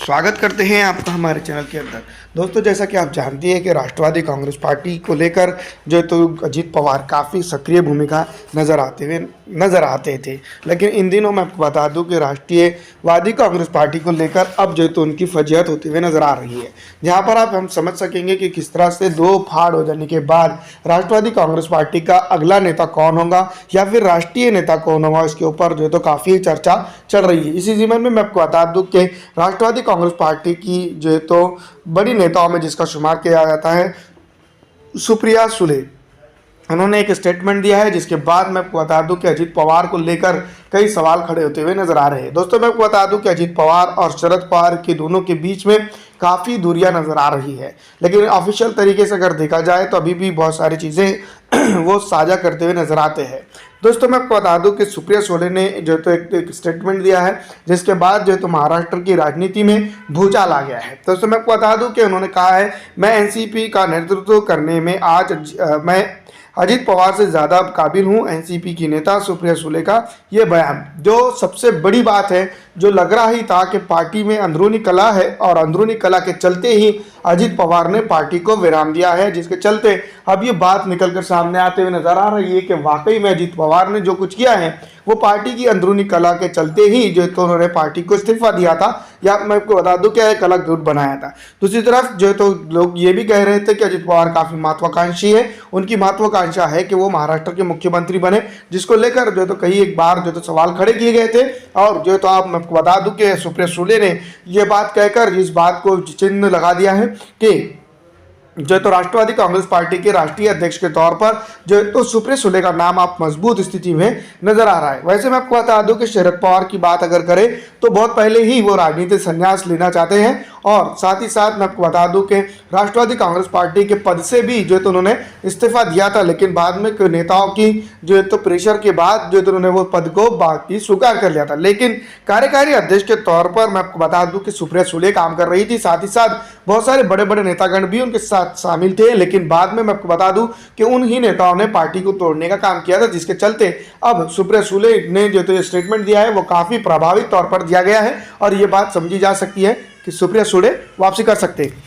स्वागत करते हैं आपका हमारे चैनल के अंदर। दोस्तों, जैसा कि आप जानते हैं कि राष्ट्रवादी कांग्रेस पार्टी को लेकर जो तो अजीत पवार काफ़ी सक्रिय भूमिका नज़र आते थे, लेकिन इन दिनों मैं आपको बता दूं कि राष्ट्रीयवादी कांग्रेस पार्टी को लेकर अब जो तो उनकी फजीहत होती हुई नज़र आ रही है, जहां पर आप हम समझ सकेंगे कि किस तरह से दो फाड़ हो जाने के बाद राष्ट्रवादी कांग्रेस पार्टी का अगला नेता कौन होगा या फिर राष्ट्रीय नेता कौन होगा, इसके ऊपर जो तो काफ़ी चर्चा चल रही है। इसी ज़मीन में मैं आपको बता दूं कि राष्ट्रवादी कांग्रेस पार्टी की जो तो बड़ी नेताओं में जिसका शुमार किया जाता है सुप्रिया सुले, उन्होंने एक स्टेटमेंट दिया है, जिसके बाद मैं आपको बता दूं कि अजीत पवार को लेकर कई सवाल खड़े होते हुए नजर आ रहे हैं। दोस्तों, मैं आपको बता दूं कि अजीत पवार और शरद पवार के दोनों के बीच में काफ़ी दूरियां नजर आ रही है, लेकिन ऑफिशियल तरीके से अगर देखा जाए तो अभी भी बहुत सारी चीज़ें वो साझा करते हुए नजर आते हैं। दोस्तों, मैं आपको बता दूं कि सुप्रिया सुले ने जो तो एक स्टेटमेंट दिया है, जिसके बाद जो तो महाराष्ट्र की राजनीति में भूचाल आ गया है। दोस्तों, मैं आपको बता दूं कि उन्होंने कहा है, मैं एनसीपी का नेतृत्व करने में मैं अजीत पवार से ज़्यादा काबिल हूँ। एनसीपी की नेता सुप्रिया सुले का ये बयान, जो सबसे बड़ी बात है, जो लग रहा ही था कि पार्टी में अंदरूनी कलह है और अंदरूनी कलह के चलते ही अजीत पवार ने पार्टी को विराम दिया है, जिसके चलते अब ये बात निकलकर सामने आते हुए नजर आ रही है कि वाकई में अजीत पवार ने जो कुछ किया है वो पार्टी की अंदरूनी कलह के चलते ही जो तो उन्होंने पार्टी को इस्तीफा दिया था, या मैं आपको बता दूं कि एक अलग गुट बनाया था। दूसरी तरफ जो तो लोग ये भी कह रहे थे कि अजीत पवार काफ़ी महत्वाकांक्षी है, उनकी महत्वाकांक्षा है कि वो महाराष्ट्र के मुख्यमंत्री बने, जिसको लेकर जो तो कई एक बार जो तो सवाल खड़े किए गए थे। और जो तो आप मैं आपको बता दूं कि सुप्रिया सुले ने ये बात कहकर इस बात को चिन्ह लगा दिया है कि जो तो राष्ट्रवादी कांग्रेस पार्टी के राष्ट्रीय अध्यक्ष के तौर पर जो तो सुप्रिया सुले का नाम आप मजबूत स्थिति में नजर आ रहा है। वैसे मैं आपको बता दूं कि शरद पवार की बात अगर करें तो बहुत पहले ही वो राजनीतिक संन्यास लेना चाहते हैं, और साथ ही साथ मैं आपको बता दूं कि राष्ट्रवादी कांग्रेस पार्टी के पद से भी जो तो उन्होंने इस्तीफा दिया था, लेकिन बाद में नेताओं की जो तो प्रेशर के बाद जो तो उन्होंने वो पद को बाकी स्वीकार कर लिया था। लेकिन कार्यकारी अध्यक्ष के तौर पर मैं आपको बता दूं कि सुप्रिया सुले काम कर रही थी, साथ ही साथ बहुत सारे बड़े बड़े नेतागण भी उनके साथ शामिल थे, लेकिन बाद में मैं आपको बता दूं कि उन ही नेताओं ने पार्टी को तोड़ने का काम किया था, जिसके चलते अब सुप्रिया सुले ने जो तो ये स्टेटमेंट दिया है वो काफ़ी प्रभावित तौर पर दिया गया है, और ये बात समझी जा सकती है कि सुप्रिया सुले वापसी कर सकते हैं।